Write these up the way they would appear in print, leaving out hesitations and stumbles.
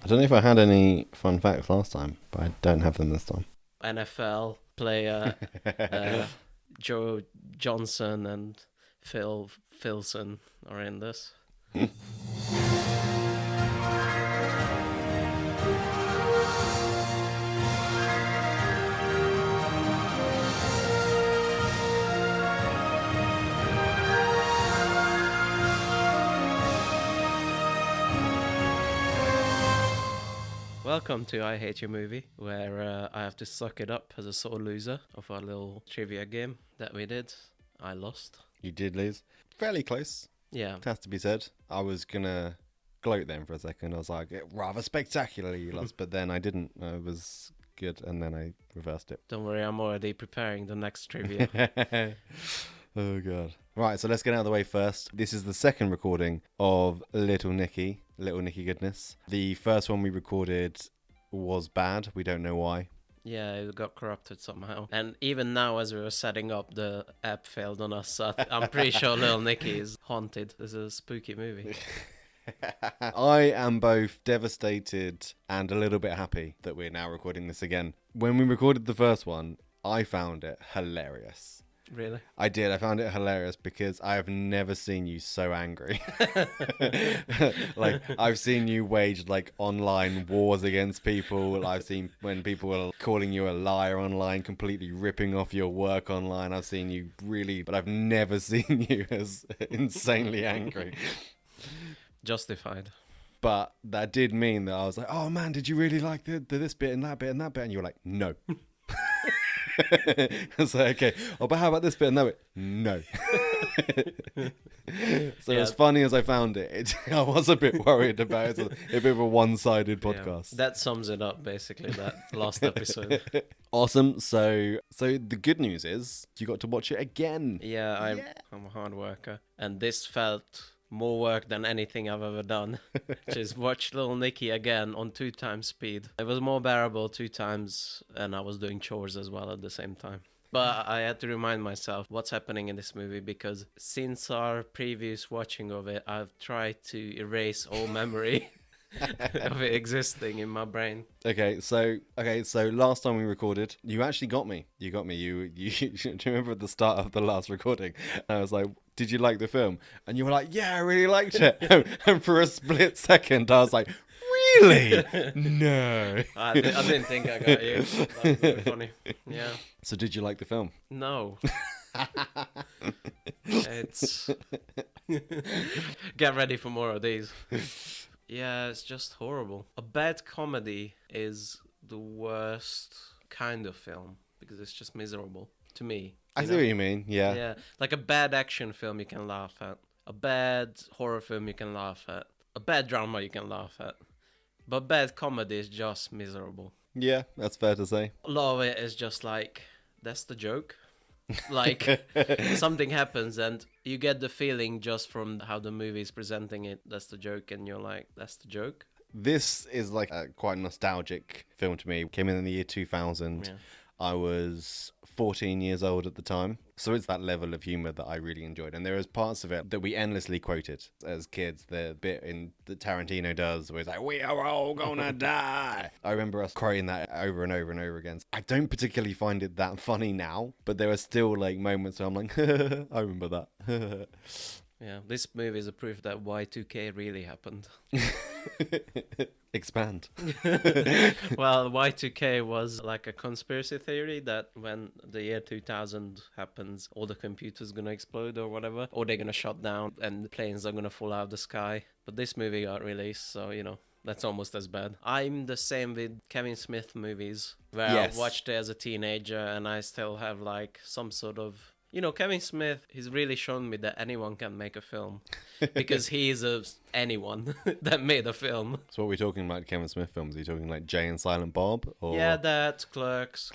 I don't know if I had any fun facts last time, but I don't have them this time. NFL player Joe Johnson and Phil Filson are in this. Welcome to I Hate Your Movie, where I have to suck it up as a sore loser of our little trivia game that we did. I lost. You did lose. Fairly close, Yeah. it has to be said. I was going to gloat then for a second. I was like, rather spectacularly you lost, but then I didn't. I was good, and then I reversed it. Don't worry, I'm already preparing the next trivia. Oh, God. Right, so let's get out of the way first. This is the second recording of Little Nicky Goodness. The first one we recorded was bad. We don't know why. Yeah, it got corrupted somehow. And even now, as we were setting up, the app failed on us. So I'm pretty sure Little Nicky is haunted. It's a spooky movie. I am both devastated and a little bit happy that we're now recording this again. When we recorded the first one, I found it hilarious. Really? I did. I found it hilarious because I have never seen you so angry. Like, I've seen you wage, like, online wars against people. I've seen when people are calling you a liar online, completely ripping off your work online. I've seen you really, but I've never seen you as insanely angry. Justified. But that did mean that I was like, oh, man, did you really like this bit and that bit and that bit? And you were like, no. I was like, okay, oh, but how about this bit and that bit? No. So as funny as I found it, I was a bit worried about it. It's a bit of a one-sided podcast. Yeah, that sums it up, basically, that last episode. Awesome. So the good news is you got to watch it again. Yeah, I'm a hard worker. And this felt more work than anything I've ever done. Just watch Little Nicky again on 2 times speed. It was more bearable 2 times, and I was doing chores as well at the same time. But I had to remind myself what's happening in this movie, because since our previous watching of it, I've tried to erase all memory of it existing in my brain. Okay, so last time we recorded, you actually got me. You do you remember at the start of the last recording? I was like, did you like the film? And you were like, yeah, I really liked it. And for a split second, I was like, really? No. I didn't think I got you. That's very funny. Yeah. So did you like the film? No. It's get ready for more of these. Yeah, it's just horrible. A bad comedy is the worst kind of film because it's just miserable to me. I see what you mean. Yeah. Yeah, like a bad action film you can laugh at. A bad horror film you can laugh at. A bad drama you can laugh at. But bad comedy is just miserable. Yeah, that's fair to say. A lot of it is just like, that's the joke. Like, something happens and you get the feeling just from how the movie is presenting it, that's the joke, and you're like, that's the joke? This is like a quite nostalgic film to me. It came in the year 2000. Yeah. I was 14 years old at the time. So it's that level of humour that I really enjoyed. And there is parts of it that we endlessly quoted as kids. The bit in that Tarantino does where it's like, we are all gonna die. I remember us quoting that over and over and over again. I don't particularly find it that funny now, but there are still like moments where I'm like, I remember that. Yeah, this movie is a proof that Y2K really happened. Expand. Well, Y2K was like a conspiracy theory that when the year 2000 happens, all the computers are going to explode or whatever, or they're going to shut down and planes are going to fall out of the sky. But this movie got released, so, you know, that's almost as bad. I'm the same with Kevin Smith movies, where Yes. I watched it as a teenager and I still have like some sort of... You know, Kevin Smith, he's really shown me that anyone can make a film because he is anyone that made a film. So what are we talking about Kevin Smith films? Are you talking like Jay and Silent Bob? Or... Yeah, that, Clerks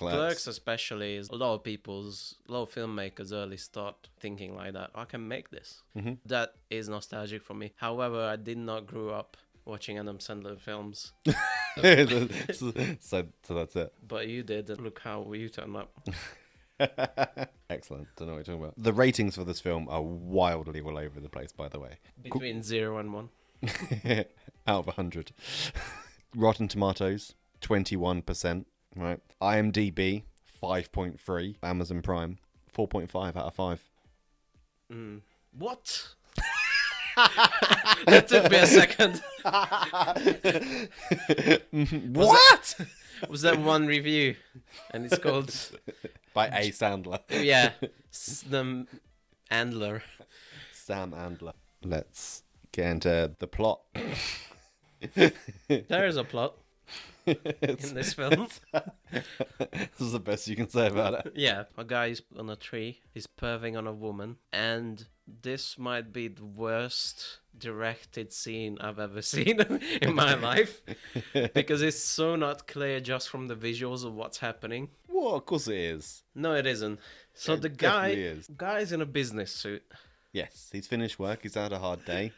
especially, is a lot of filmmakers early start thinking like that. I can make this. Mm-hmm. That is nostalgic for me. However, I did not grow up watching Adam Sandler films. so that's it. But you did. Look how you turned up. Excellent. Don't know what you're talking about. The ratings for this film are wildly all over the place, by the way. Between 0 and 1. Out of 100. Rotten Tomatoes, 21%. Right. IMDb, 5.3. Amazon Prime, 4.5 out of 5. What? That took me a second. What? Was that one review? And it's called... By A. Sandler. Yeah. The Andler. Sam Andler. Let's get into the plot. There is a plot in this film. This is the best you can say about it. Yeah, a guy is on a tree. He's perving on a woman. And this might be the worst directed scene I've ever seen in my life. Because it's so not clear just from the visuals of what's happening. Well, of course it is. No, it isn't. So It the definitely is. guy's in a business suit. Yes, he's finished work. He's had a hard day.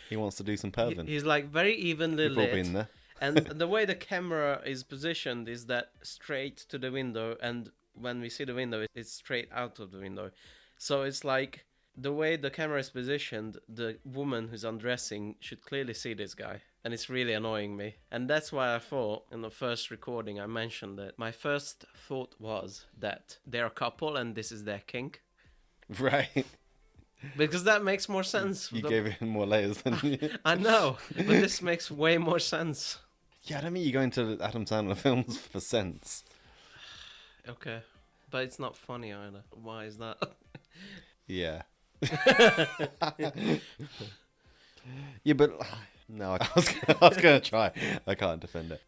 He wants to do some perving. He's like very evenly We've all lit. been there. And the way the camera is positioned is that straight to the window, and when we see the window, it's straight out of the window. So it's like the way the camera is positioned, the woman who's undressing should clearly see this guy. And it's really annoying me. And that's why I thought in the first recording I mentioned that my first thought was that they're a couple and this is their kink. Right. Because that makes more sense. You gave it more layers than you. I know, but this makes way more sense. Yeah, I don't mean you go into Adam Sandler films for sense. Okay. But it's not funny either. Why is that? Yeah. Yeah, but no, I was gonna try. I can't defend it.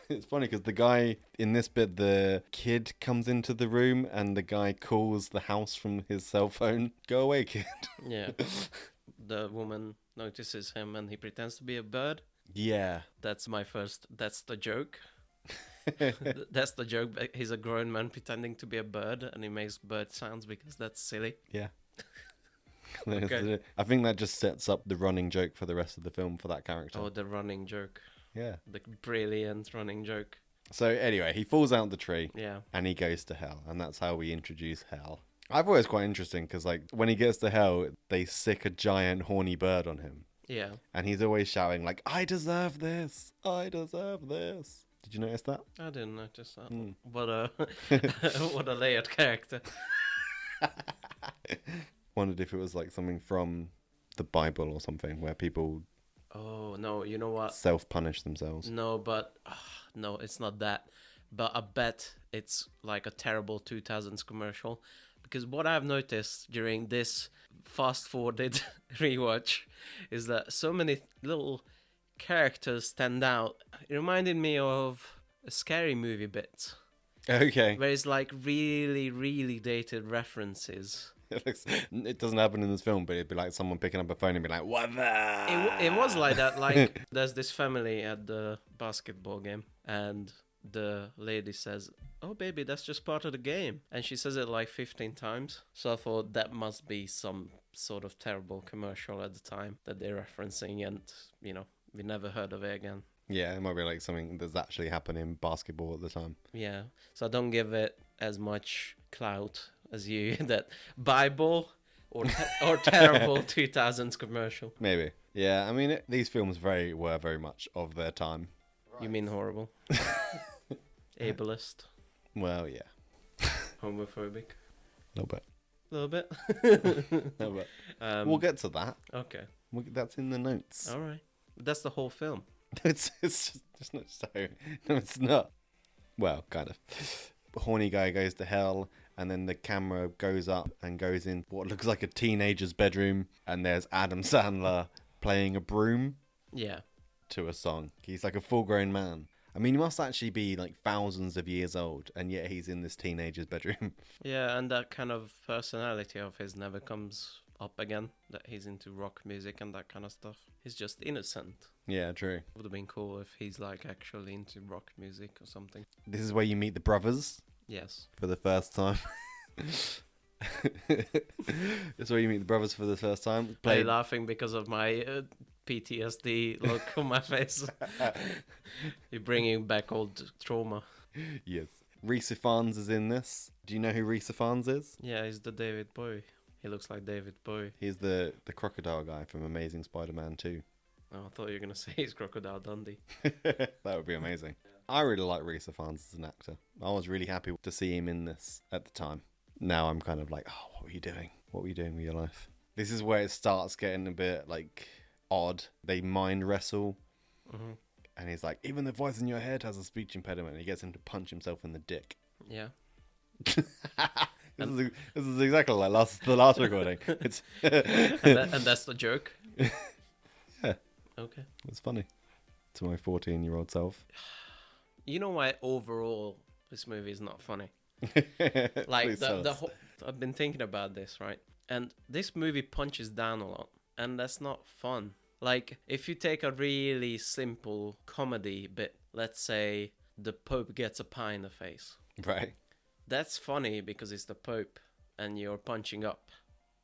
It's funny because the guy in this bit, the kid comes into the room and the guy calls the house from his cell phone. Go away, kid. Yeah. The woman notices him and he pretends to be a bird. Yeah. That's the joke. That's the joke. He's a grown man pretending to be a bird and he makes bird sounds because that's silly. Yeah. Okay. I think that just sets up the running joke for the rest of the film for that character. Oh, the running joke. Yeah. The brilliant running joke. So anyway, he falls out the tree. Yeah. And he goes to hell. And that's how we introduce hell. I've always quite interesting because like when he gets to hell, they sick a giant horny bird on him. Yeah. And he's always shouting like, I deserve this. I deserve this. Did you notice that? I didn't notice that. Mm. What a what a layered character. Wondered if it was like something from the Bible or something where people Oh no, you know what? self-punish themselves. No, but no, it's not that. But I bet it's like a terrible 2000s commercial. Because what I've noticed during this fast-forwarded rewatch is that so many little characters stand out. It reminded me of a Scary Movie bit. Okay. Where it's like really, really dated references. It doesn't happen in this film, but it'd be like someone picking up a phone and be like, what the? It was like that. Like, there's this family at the basketball game, and the lady says, "Oh, baby, that's just part of the game." And she says it like 15 times. So I thought that must be some sort of terrible commercial at the time that they're referencing, and, you know, we never heard of it again. Yeah, it might be like something that's actually happening in basketball at the time. Yeah. So I don't give it as much clout as you, that Bible or terrible 2000s commercial. Maybe. Yeah, I mean, these films were very much of their time. Right. You mean horrible? Ableist? Well, yeah. Homophobic? A little bit. A little bit? A little bit. We'll get to that. Okay. That's in the notes. All right. That's the whole film. It's not so. No, it's not. Well, kind of. Horny guy goes to hell, and then the camera goes up and goes in what looks like a teenager's bedroom, and there's Adam Sandler playing a broom Yeah. to a song. He's like a full-grown man. I mean, he must actually be like thousands of years old, and yet he's in this teenager's bedroom. Yeah, and that kind of personality of his never comes up again, that he's into rock music and that kind of stuff. He's just innocent. Yeah, true. Would have been cool if he's like actually into rock music or something. This is where you meet the brothers Yes. for the first time. It's where you meet the brothers for the first time. Are you laughing because of my PTSD look on my face? You're bringing back old trauma. Yes. Reese Ifans is in this. Do you know who Reese Ifans is? Yeah, he's the David Bowie. He looks like David Bowie. He's the crocodile guy from Amazing Spider-Man 2. Oh, I thought you were going to say he's Crocodile Dundee. That would be amazing. I really like Rhys Ifans as an actor. I was really happy to see him in this at the time. Now I'm kind of like, oh, what were you doing? What were you doing with your life? This is where it starts getting a bit, like, odd. They mind wrestle. Mm-hmm. And he's like, even the voice in your head has a speech impediment. And he gets him to punch himself in the dick. Yeah. This is exactly like the last recording. It's and that's the joke? Yeah. Okay. It's funny to my 14-year-old self. You know why overall this movie is not funny? Like Please the tell us. whole, I've been thinking about this, right? And this movie punches down a lot, and that's not fun. Like if you take a really simple comedy bit, let's say the Pope gets a pie in the face. Right. That's funny because it's the Pope and you're punching up.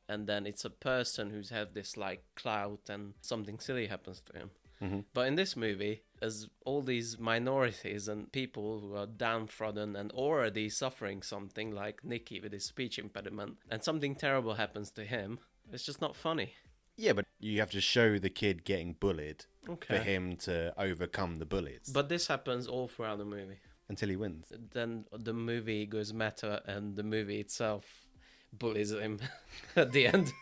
And then it's a person who's had this like clout and something silly happens to him. Mm-hmm. But in this movie, as all these minorities and people who are downtrodden and already suffering something like Nicky with his speech impediment, and something terrible happens to him, it's just not funny. Yeah, but you have to show the kid getting bullied Okay. for him to overcome the bullies. But this happens all throughout the movie. Until he wins. Then the movie goes meta and the movie itself bullies him at the end.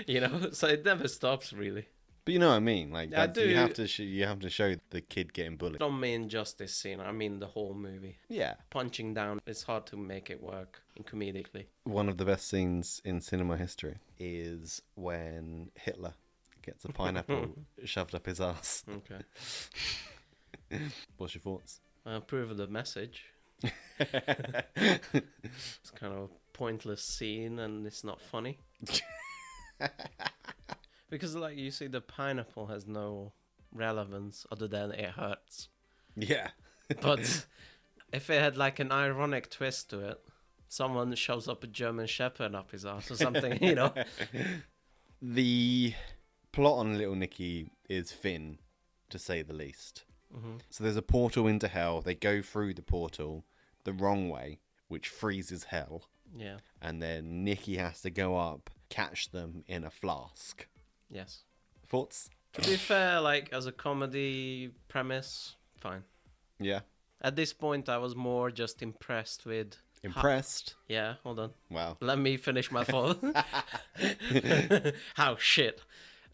You know, so it never stops really. But you know what I mean? Like I that's, you do. have to you have to show the kid getting bullied. I don't mean just this scene, I mean the whole movie. Yeah. Punching down, it's hard to make it work comedically. One of the best scenes in cinema history is when Hitler gets a pineapple shoved up his ass. Okay. What's your thoughts? I approve of the message. It's kind of a pointless scene and it's not funny. Because like you see, the pineapple has no relevance other than it hurts. Yeah. But if it had like an ironic twist to it, someone shoves up a German Shepherd up his ass or something, you know. The plot on Little Nicky is thin, to say the least. Mm-hmm. So there's a portal into hell. They go through the portal the wrong way, which freezes hell. Yeah. And then Nicky has to go up, catch them in a flask. Yes. Thoughts? To be fair, like as a comedy premise, fine. Yeah. At this point, I was more just impressed with. Impressed? Yeah, hold on. Wow. Let me finish my thought. How shit.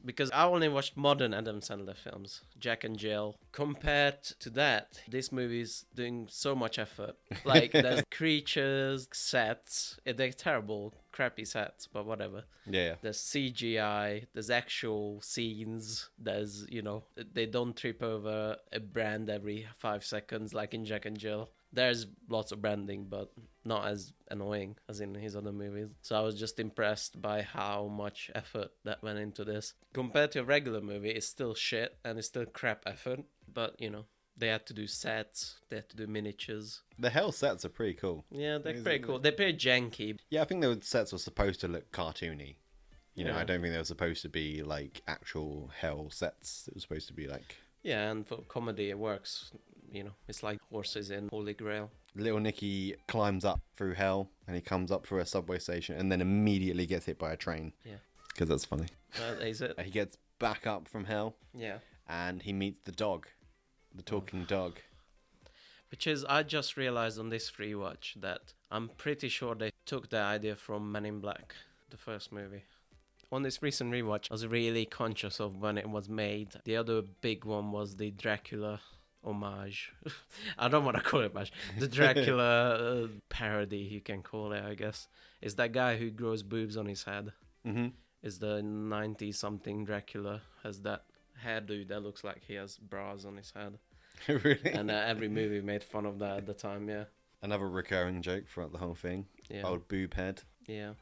Because I only watched modern Adam Sandler films, Jack and Jill. Compared to that, this movie is doing so much effort. Like, there's creatures, sets. They're terrible, crappy sets, but whatever. Yeah. There's CGI, there's actual scenes, there's, you know, they don't trip over a brand every 5 seconds like in Jack and Jill. There's lots of branding, but not as annoying as in his other movies. So I was just impressed by how much effort that went into this. Compared to a regular movie, it's still shit and it's still crap effort. But, you know, they had to do sets, they had to do miniatures. The hell sets are pretty cool. Yeah, they're pretty cool. They're pretty janky. Yeah, I think the sets were supposed to look cartoony. You know, Yeah. I don't think they were supposed to be like actual hell sets. It was supposed to be like... Yeah, and for comedy it works. You know, it's like horses in Holy Grail. Little Nicky climbs up through hell and he comes up through a subway station and then immediately gets hit by a train. Yeah. Because that's funny. Is it? He gets back up from hell Yeah. and he meets the dog. The talking dog. Which is, I just realized on this rewatch that I'm pretty sure they took the idea from Men in Black, the first movie. On this recent rewatch, I was really conscious of when it was made. The other big one was the Dracula homage. I don't want to call it homage. The Dracula parody, you can call it, I guess. Is that guy who grows boobs on his head. Mm-hmm. Is the 90-something Dracula, has that hairdo that looks like he has bras on his head. Really? And every movie made fun of that at the time, yeah. Another recurring joke throughout the whole thing. Yeah. Old boob head. Yeah.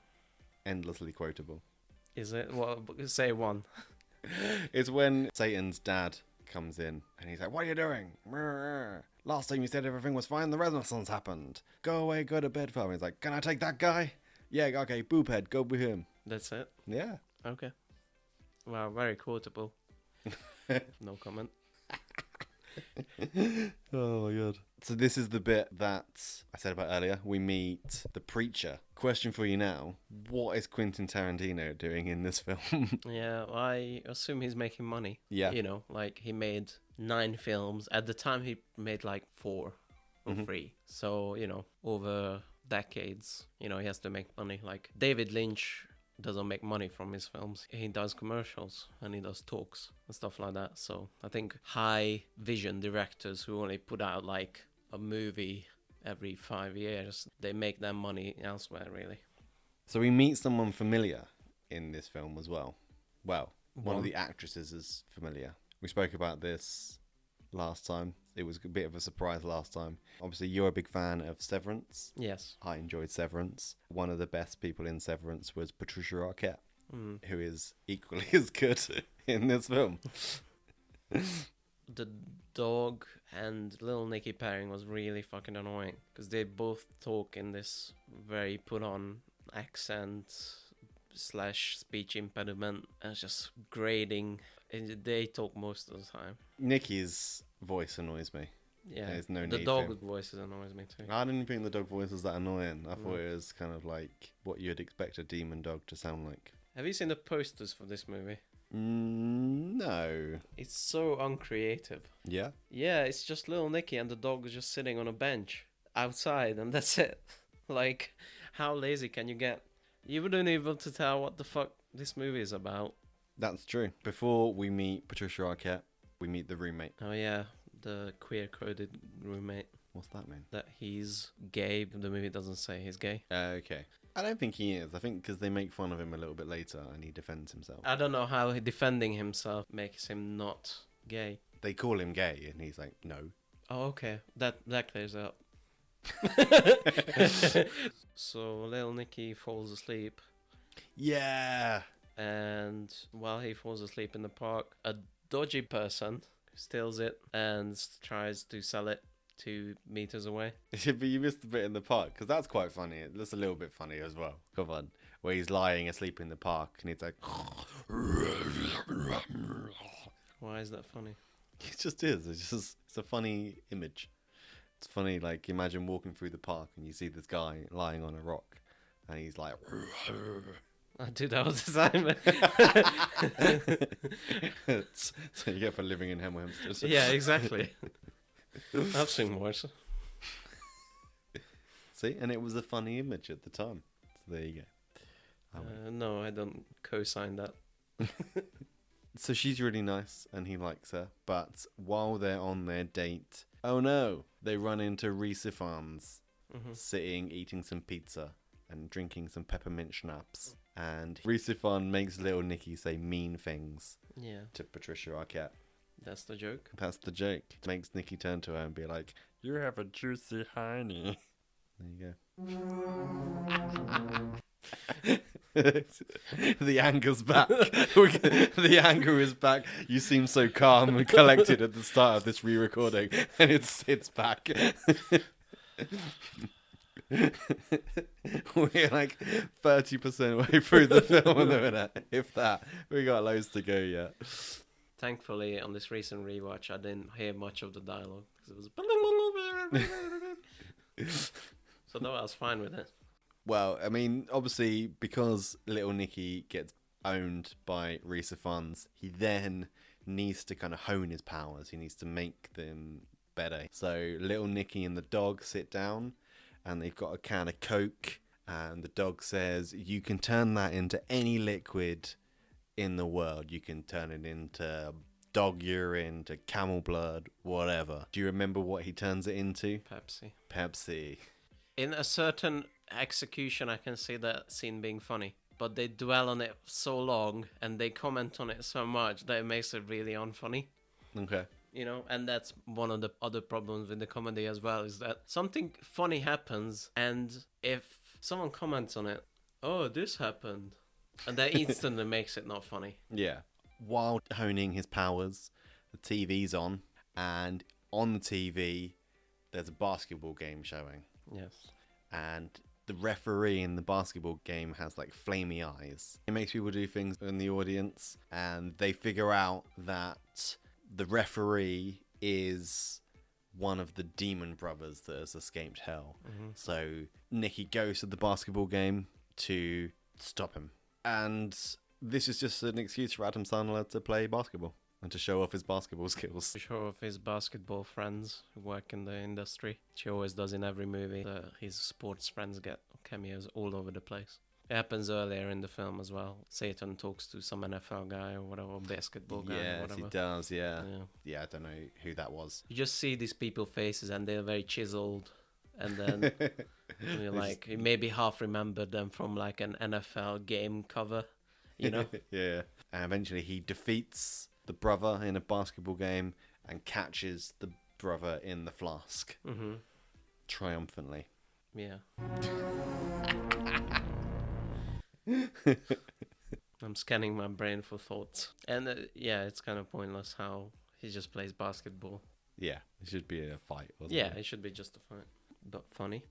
Endlessly quotable. Is it? Well, say one. It's when Satan's dad comes in and he's like, "What are you doing? Last time you said everything was fine, the Renaissance happened. Go away, go to bed, father." He's like, "Can I take that guy?" "Yeah, okay, boob head, go with him." That's it? Yeah. Okay. Wow, very quotable. No comment. Oh my god. So this is the bit that I said about earlier. We meet the preacher. Question for you now. What is Quentin Tarantino doing in this film? Yeah, I assume he's making money. Yeah. You know, like he made 9 films. At the time, he made like 4 or 3. So, you know, over decades, you know, he has to make money. Like David Lynch doesn't make money from his films. He does commercials and he does talks and stuff like that. So I think high vision directors who only put out like a movie every 5 years, they make their money elsewhere, really. So we meet someone familiar in this film as well. Well, one of the actresses is familiar. We spoke about this last time. It was a bit of a surprise last time. Obviously, you're a big fan of Severance. Yes. I enjoyed Severance. One of the best people in Severance was Patricia Arquette, who is equally as good in this film. The dog and Little Nicky pairing was really fucking annoying because they both talk in this very put-on accent / speech impediment and it's just grating. And they talk most of the time. Nicky's voice annoys me. Yeah, There's no the need dog for him. voices annoys me too. I didn't think the dog voice was that annoying. I thought it was kind of like what you'd expect a demon dog to sound like. Have you seen the posters for this movie? No. It's so uncreative. Yeah? Yeah, it's just Little Nicky and the dog is just sitting on a bench outside and that's it. Like, how lazy can you get? You wouldn't be able to tell what the fuck this movie is about. That's true. Before we meet Patricia Arquette, we meet the roommate. Oh yeah, the queer-coded roommate. What's that mean? That he's gay, but the movie doesn't say he's gay. Okay. I don't think he is. I think because they make fun of him a little bit later and he defends himself. I don't know how defending himself makes him not gay. They call him gay and he's like, no. Oh, okay. That clears it up. So Little Nicky falls asleep, Yeah. and while he falls asleep in the park, a dodgy person steals it and tries to sell it 2 meters away. But you missed a bit in the park because that's quite funny. That's a little bit funny as well. Come on. Where he's lying asleep in the park and he's like... Why is that funny? It just is. It's a funny image. It's funny, like, imagine walking through the park and you see this guy lying on a rock and he's like... I do that all the time. So you get for living in Hemel Hempstead. Yeah, exactly. I've seen worse. See? And it was a funny image at the time. So there you go. No, I don't co-sign that. So she's really nice and he likes her. But while they're on their date, oh no, they run into Reesifans sitting, eating some pizza and drinking some peppermint schnapps. And Reesifan makes Little Nicky say mean things to Patricia Arquette. That's the joke. That's the joke. It makes Nicky turn to her and be like, you have a juicy hiney. There you go. The anger's back. The anger is back. You seem so calm and collected at the start of this re-recording, and it's back. We're like 30% way through the film at the minute, if that. We got loads to go yet. Thankfully, on this recent rewatch, I didn't hear much of the dialogue because it was. So no, I was fine with it. Well, I mean, obviously, because Little Nicky gets owned by Reesifans, he then needs to kind of hone his powers. He needs to make them better. So Little Nicky and the dog sit down, and they've got a can of Coke, and the dog says, you can turn that into any liquid in the world. You can turn it into dog urine, to camel blood, whatever. Do you remember what he turns it into? Pepsi. In a certain execution, I can see that scene being funny, but they dwell on it so long and they comment on it so much that it makes it really unfunny. Okay. You know, and that's one of the other problems with the comedy as well, is that something funny happens, and if someone comments on it, oh, this happened, and that instantly makes it not funny. Yeah. While honing his powers, the TV's on, and on the TV, there's a basketball game showing. Yes. And the referee in the basketball game has like flamey eyes. It makes people do things in the audience, and they figure out that the referee is one of the demon brothers that has escaped hell. So Nicky goes to the basketball game to stop him. And this is just an excuse for Adam Sandler to play basketball and to show off his basketball skills. To show off his basketball friends who work in the industry, which he always does in every movie. His sports friends get cameos all over the place. It happens earlier in the film as well. Satan talks to some NFL guy or whatever, or basketball guy or Yes, whatever. he does, yeah. I don't know who that was. You just see these people's faces and they're very chiseled. And then you're like, you maybe half remember them from like an NFL game cover, you know? Yeah. And eventually he defeats the brother in a basketball game and catches the brother in the flask. Triumphantly. Yeah. I'm scanning my brain for thoughts. And it's kind of pointless how he just plays basketball. Yeah, it should be a fight, wasn't Yeah, it? it should be just a fight. But funny.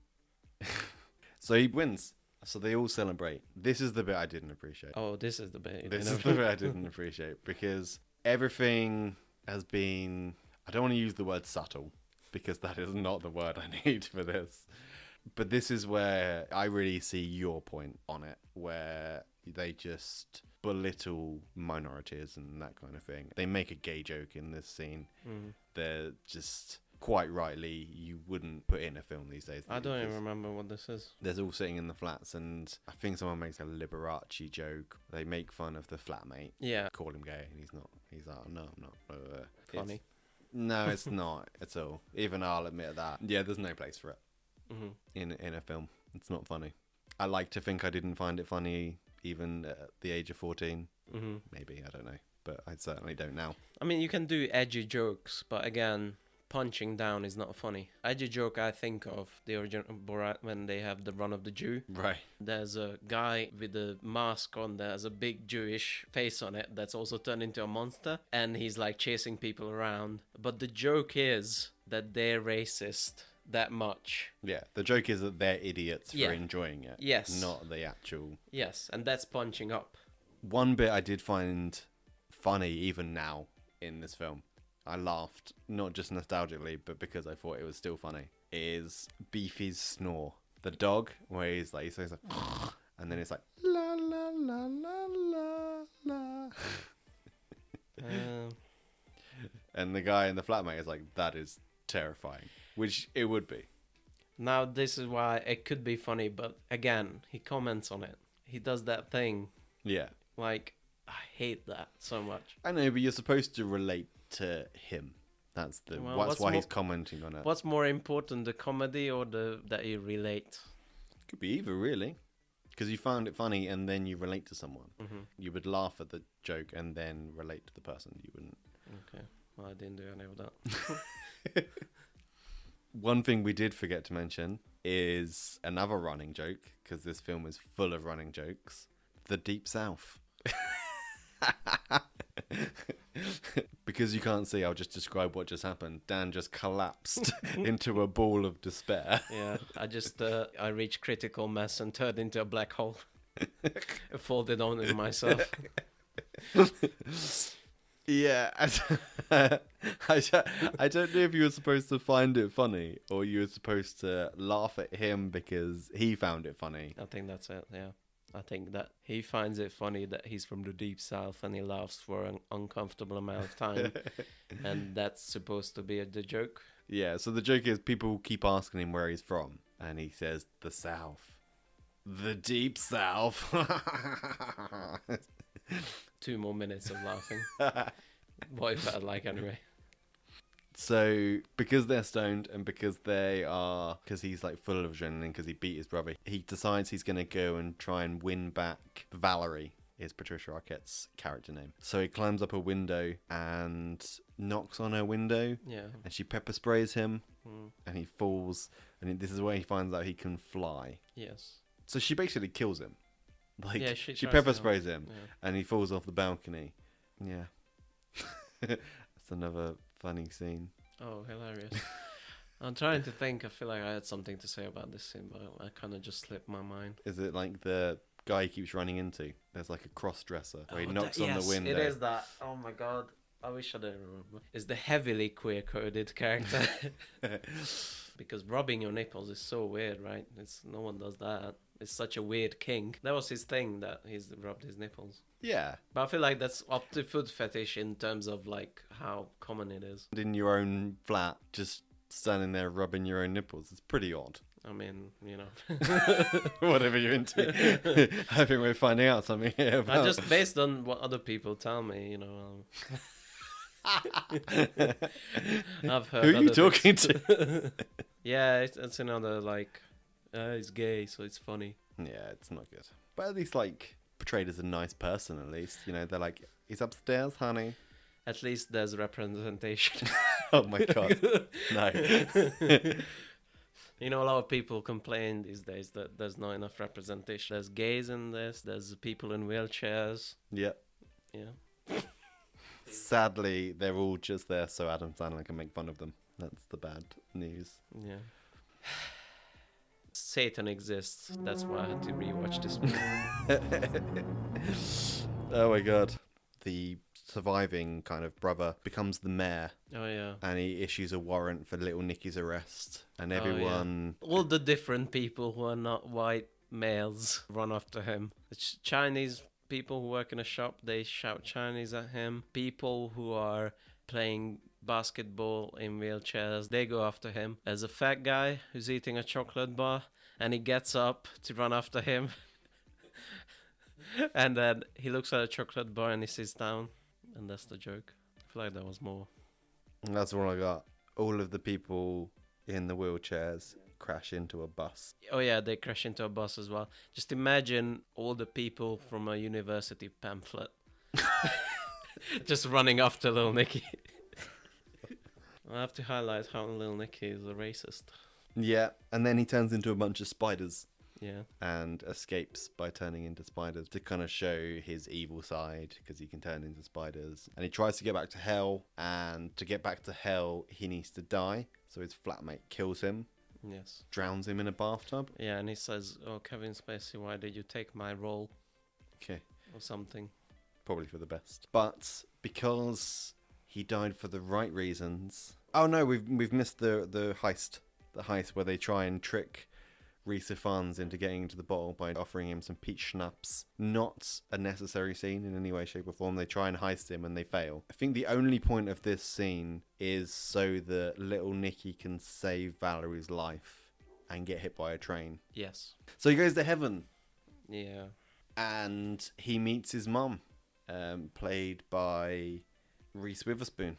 So he wins. So they all celebrate. This is the bit I didn't appreciate. Oh, this is the bit. This is the bit I didn't appreciate because everything has been... I don't want to use the word subtle because that is not the word I need for this. But this is where I really see your point on it, where they just belittle minorities and that kind of thing. They make a gay joke in this scene. They're just... Quite rightly, you wouldn't put in a film these days. I don't even remember what this is. There's all sitting in the flats, and I think someone makes a Liberace joke. They make fun of the flatmate. Yeah. Call him gay, and he's not. He's like, no, I'm not. Funny. No, it's not at all. Even I'll admit that. Yeah, there's no place for it in a film. It's not funny. I like to think I didn't find it funny even at the age of 14. Maybe, I don't know. But I certainly don't now. I mean, you can do edgy jokes, but again... punching down is not funny. Edgy joke I think of the original Borat when they have the run of the Jew. Right. There's a guy with a mask on that has a big Jewish face on it that's also turned into a monster, and he's like chasing people around. But the joke is that they're racist that much. Yeah, the joke is that they're idiots for enjoying it. Yes. Not the actual... Yes, and that's punching up. One bit I did find funny even now in this film, I laughed, not just nostalgically, but because I thought it was still funny, is Beefy's snore. The dog, where he's like, and then it's like, la, la, la, la, la, la. And the guy in the flatmate is like, that is terrifying, which it would be. Now, this is why it could be funny, but again, he comments on it. He does that thing. Yeah. Like, I hate that so much. I know, but you're supposed to relate to him. That's why he's commenting on it. What's more important, the comedy or that you relate? Could be either, really. Because you found it funny and then you relate to someone. You would laugh at the joke and then relate to the person. You wouldn't. Okay. Well, I didn't do any of that. One thing we did forget to mention is another running joke, because this film is full of running jokes. The Deep South. Because you can't see, I'll just describe what just happened. Dan just collapsed into a ball of despair. Yeah, I reached critical mass and turned into a black hole. I folded on in myself. Yeah, I don't know if you were supposed to find it funny or you were supposed to laugh at him because he found it funny. I think that's it, yeah. I think that he finds it funny that he's from the Deep South and he laughs for an uncomfortable amount of time. And that's supposed to be the joke. Yeah, so the joke is people keep asking him where he's from. And he says, the South. The Deep South. 2 more minutes of laughing. What it felt like anyway. So, because they're stoned and because he's like full of adrenaline because he beat his brother, he decides he's going to go and try and win back Valerie, is Patricia Arquette's character name. So he climbs up a window and knocks on her window. Yeah. And she pepper sprays him and he falls. And this is where he finds out he can fly. Yes. So she basically kills him. Like, yeah, she pepper sprays him and he falls off the balcony. Yeah. That's another funny scene. Oh, hilarious. I'm trying to think. I feel like I had something to say about this scene, but I kind of just slipped my mind. Is it like the guy he keeps running into? There's like a cross-dresser where he knocks on the window. It is that. Oh my god. I wish I didn't remember. Is the heavily queer-coded character. Because rubbing your nipples is so weird, right? No one does that. It's such a weird kink. That was his thing, that he's rubbed his nipples. Yeah. But I feel like that's up to foot fetish in terms of like how common it is. In your own flat, just standing there rubbing your own nipples. It's pretty odd. I mean, you know. Whatever you're into. I think we're finding out something here about... I just, based on what other people tell me, you know. I've heard. Who are you other talking things. to? Yeah, it's another like, he's gay, so it's funny. Yeah, it's not good. But at least, like, portrayed as a nice person, at least. You know, they're like, he's upstairs, honey. At least there's representation. Oh my god. No. You know, a lot of people complain these days that there's not enough representation. There's gays in this, there's people in wheelchairs. Yep. Yeah. Sadly, they're all just there so Adam Sandler can make fun of them. That's the bad news. Yeah. Satan exists. That's why I had to rewatch this movie. Oh my god. The surviving kind of brother becomes the mayor. Oh, yeah. And he issues a warrant for Little Nicky's arrest. And Oh, yeah. everyone... All the different people who are not white males run after him. The Chinese people who work in a shop, they shout Chinese at him. People who are playing basketball in wheelchairs, they go after him. There's a fat guy who's eating a chocolate bar, and he gets up to run after him. And then he looks at a chocolate bar and he sits down, and that's the joke. I feel like there was more. And that's all I got. All of the people in the wheelchairs crash into a bus. Oh yeah, they crash into a bus as well. Just imagine all the people from a university pamphlet just running after Little Nicky. I have to highlight how Little Nicky is a racist. Yeah, and then he turns into a bunch of spiders. Yeah. And escapes by turning into spiders to kind of show his evil side, because he can turn into spiders. And he tries to get back to hell, and to get back to hell he needs to die, so his flatmate kills him. Yes. Drowns him in a bathtub. Yeah, and he says, "Oh, Kevin Spacey, why did you take my role?" Okay. Or something. Probably for the best. But because he died for the right reasons... Oh no, we've missed the heist. The heist where they try and trick Reese Ifans into getting into the bottle by offering him some peach schnapps. Not a necessary scene in any way, shape or form. They try and heist him and they fail. I think the only point of this scene is so that Little Nicky can save Valerie's life and get hit by a train. Yes. So he goes to heaven. Yeah. And he meets his mum, played by Reese Witherspoon.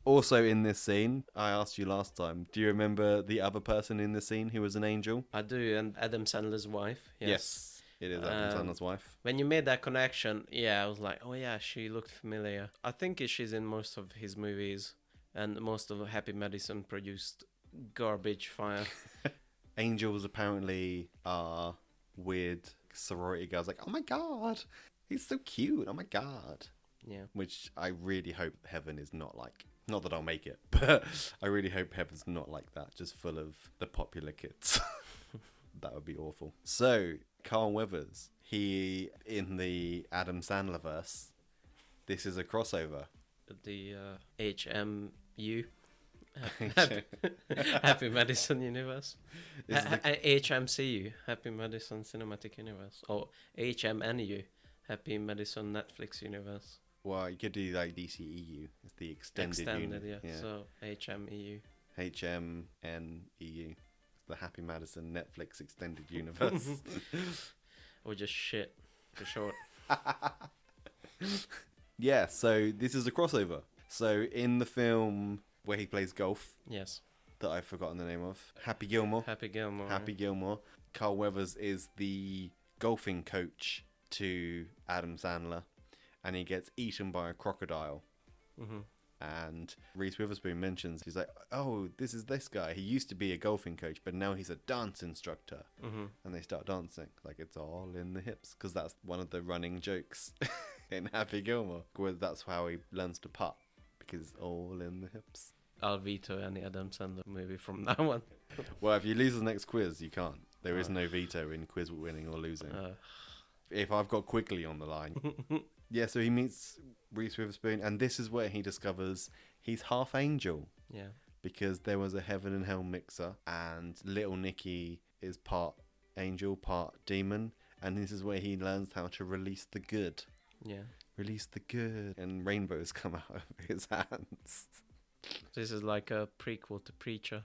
Also in this scene, I asked you last time, do you remember the other person in the scene who was an angel? I do, and Adam Sandler's wife. Yes, it is Adam Sandler's wife. When you made that connection, yeah, I was like, oh yeah, she looked familiar. I think she's in most of his movies, and most of Happy Madison produced garbage fire. Angels apparently are weird sorority girls, like, oh my god, he's so cute, oh my god. Yeah. Which I really hope heaven is not like. Not that I'll make it, but I really hope heaven's not like that, just full of the popular kids. That would be awful. So, Carl Weathers, he, in the Adam Sandler verse, this is a crossover. The HMU, Happy Madison Universe. HMCU, Happy Madison Cinematic Universe. Or HMNU, Happy Madison Netflix Universe. Well, you could do like DCEU. It's the extended yeah. So HMEU. HMNEU. It's the Happy Madison Netflix Extended Universe. Or just shit, for short. Yeah, so this is a crossover. So in the film where he plays golf. Yes. That I've forgotten the name of. Happy Gilmore. Happy Gilmore. Happy Gilmore. Carl Weathers is the golfing coach to Adam Sandler. And he gets eaten by a crocodile. Mm-hmm. And Reese Witherspoon mentions, he's like, oh, this is this guy. He used to be a golfing coach, but now he's a dance instructor. Mm-hmm. And they start dancing. Like, it's all in the hips. Because that's one of the running jokes in Happy Gilmore. Where that's how he learns to putt. Because it's all in the hips. I'll veto any Adam Sandler movie from that one. Well, if you lose the next quiz, you can't. There is no veto in quiz winning or losing. If I've got Quigley on the line, Yeah, so he meets Reese Witherspoon, and this is where he discovers he's half angel. Yeah. Because there was a heaven and hell mixer, and Little Nicky is part angel, part demon, and this is where he learns how to release the good. Yeah. Release the good, and rainbows come out of his hands. This is like a prequel to Preacher.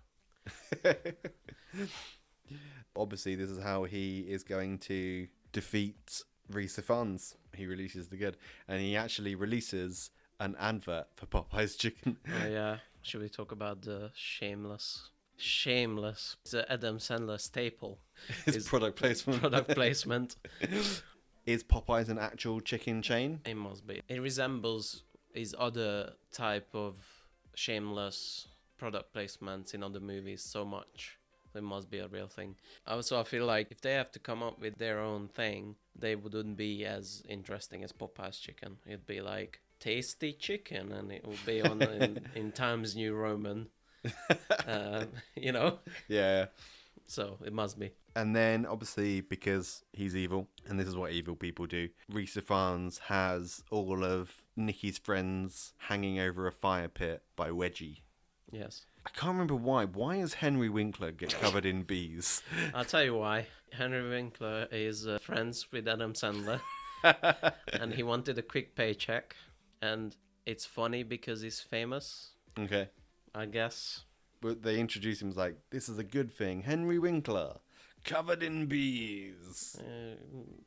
Obviously, this is how he is going to defeat Reese Ifans. He releases the good, and he actually releases an advert for Popeye's chicken. Oh yeah. Should we talk about the Shameless? Shameless. It's an Adam Sandler staple. His product placement. Product placement. Is Popeye's an actual chicken chain? It must be. It resembles his other type of shameless product placements in other movies so much. It must be a real thing. Also, I feel like if they have to come up with their own thing, they wouldn't be as interesting as Popeye's chicken. It'd be like tasty chicken, and it will be on in Times New Roman. You know? Yeah. So it must be. And then, obviously, because he's evil, and this is what evil people do, Reese Ifans has all of Nicky's friends hanging over a fire pit by Wedgie. Yes. I can't remember why. Why does Henry Winkler get covered in bees? I'll tell you why. Henry Winkler is friends with Adam Sandler, and he wanted a quick paycheck, and it's funny because he's famous, Okay. I guess. But they introduce him as like, this is a good thing. Henry Winkler, covered in bees.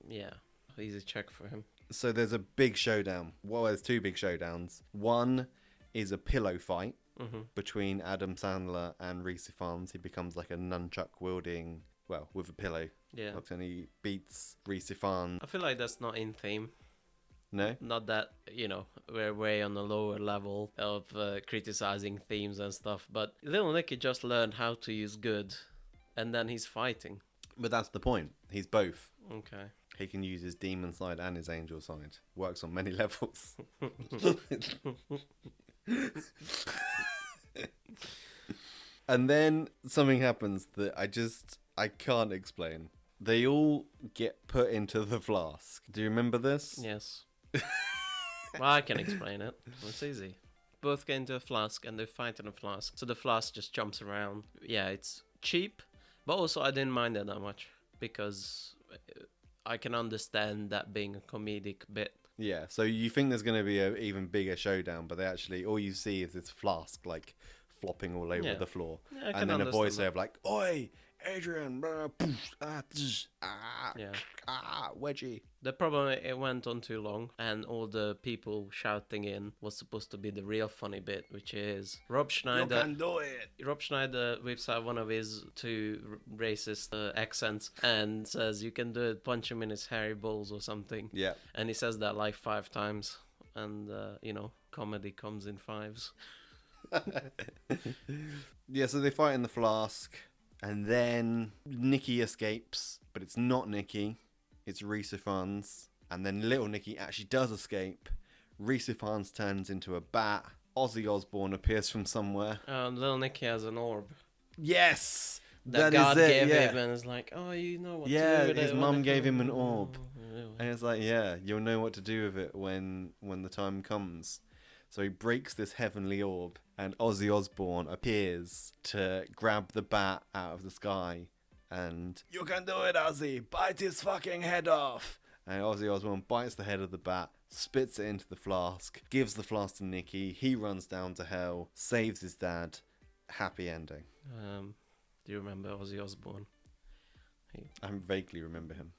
Yeah, easy check for him. So there's a big showdown. Well, there's two big showdowns. One is a pillow fight between Adam Sandler and Reese Ifans. He becomes like a nunchuck wielding, well, with a pillow. Yeah. And he beats Reese Ifans. I feel like that's not in theme. No? Not that, we're way on the lower level of criticizing themes and stuff, but Little Nicky just learned how to use good, and then he's fighting. But that's the point. He's both. Okay. He can use his demon side and his angel side. Works on many levels. And then something happens that I can't explain. They all get put into the flask. Do you remember this? Yes. Well, I can explain it. It's easy. Both get into a flask and they fight in a flask. So the flask just jumps around. Yeah, it's cheap, but also I didn't mind it that much because I can understand that being a comedic bit. Yeah, so you think there's going to be an even bigger showdown, but they actually, all you see is this flask, like, flopping all over the floor. Yeah, I and then a voice that. of like, "Oi, Adrian, blah, poof, Wedgie." The problem, it went on too long, and all the people shouting in was supposed to be the real funny bit, which is Rob Schneider. You can do it. Rob Schneider whips out one of his two racist accents and says, "You can do it, punch him in his hairy balls" or something. Yeah. And he says that like 5 times, and, comedy comes in fives. Yeah, so they fight in the flask, and then Nicky escapes, but it's not Nicky, it's Reese Ifans, and then Little Nicky actually does escape. Reese Ifans turns into a bat. Ozzy Osbourne appears from somewhere. Little Nicky has an orb Yes! that That God is it, gave yeah. him, and it's like, oh, you know what to Yeah, do with his it. mum gave him an orb. Oh, And it's like, yeah, you'll know what to do with it when the time comes. So he breaks this heavenly orb, and Ozzy Osbourne appears to grab the bat out of the sky, and "You can do it, Ozzy! Bite his fucking head off!" And Ozzy Osbourne bites the head of the bat, spits it into the flask, gives the flask to Nicky. He runs down to hell, saves his dad. Happy ending. Do you remember Ozzy Osbourne? I vaguely remember him.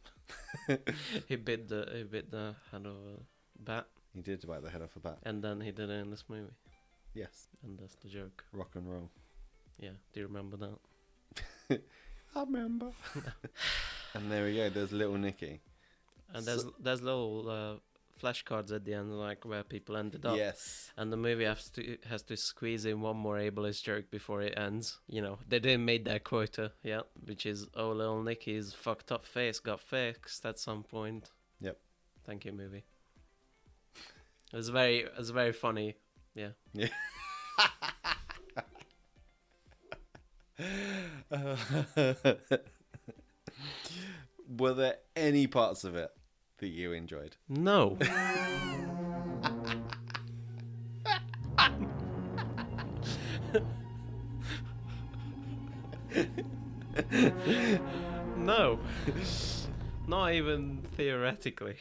He bit the head of a bat, He did bite the head off a bat. and then he did it in this movie, Yes. and that's the joke. Rock and roll. Yeah, do you remember that? I remember. And there we go. There's Little Nicky. And there's little flashcards at the end, like where people ended up. Yes. And the movie has to squeeze in one more ableist joke before it ends. They didn't make that quota yet, which is, oh, Little Nicky's fucked up face got fixed at some point. Yep. Thank you, movie. It was very funny. Yeah. Yeah. Were there any parts of it that you enjoyed? No. No. Not even theoretically.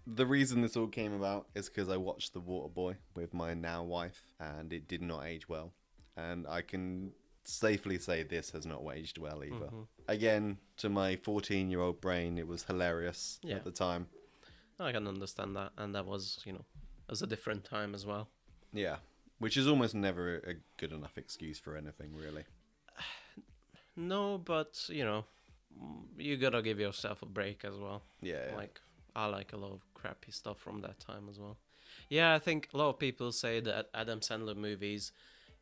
The reason this all came about is because I watched The Waterboy with my now wife, and it did not age well. And I can safely say this has not aged well either. Mm-hmm. Again, to my 14-year-old brain, it was hilarious Yeah. at the time. I can understand that. And that was, it was a different time as well. Yeah, which is almost never a good enough excuse for anything, really. No, but, you gotta give yourself a break as well. Yeah. Like, I like a lot of crappy stuff from that time as well. Yeah, I think a lot of people say that Adam Sandler movies,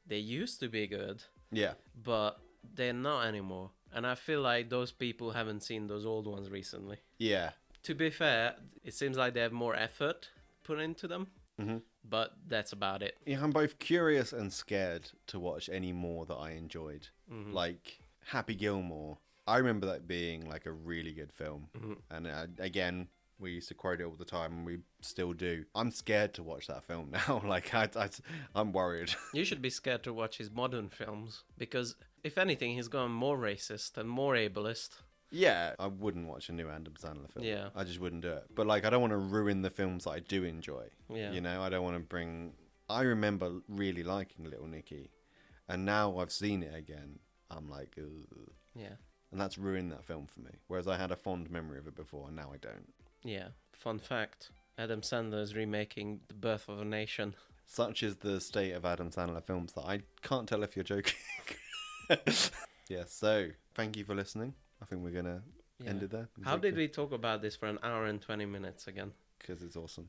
they used to be good, Yeah. but they're not anymore. And I feel like those people haven't seen those old ones recently. Yeah. To be fair, it seems like they have more effort put into them, but that's about it. Yeah, I'm both curious and scared to watch any more that I enjoyed. Like Happy Gilmore. I remember that being like a really good film. And again, we used to quote it all the time, and we still do. I'm scared to watch that film now. Like, I'm worried. You should be scared to watch his modern films, because if anything, he's gone more racist and more ableist. Yeah, I wouldn't watch a new Adam Sandler film. Yeah. I just wouldn't do it. But, like, I don't want to ruin the films that I do enjoy. Yeah. I don't want to bring... I remember really liking Little Nicky, and now I've seen it again. I'm like, ugh. Yeah. And that's ruined that film for me. Whereas I had a fond memory of it before, and now I don't. Yeah. Fun fact, Adam Sandler is remaking The Birth of a Nation. Such is the state of Adam Sandler films that I can't tell if you're joking. Yeah, so thank you for listening. I think we're going to end it there. How did we talk about this for an hour and 20 minutes again? Because it's awesome.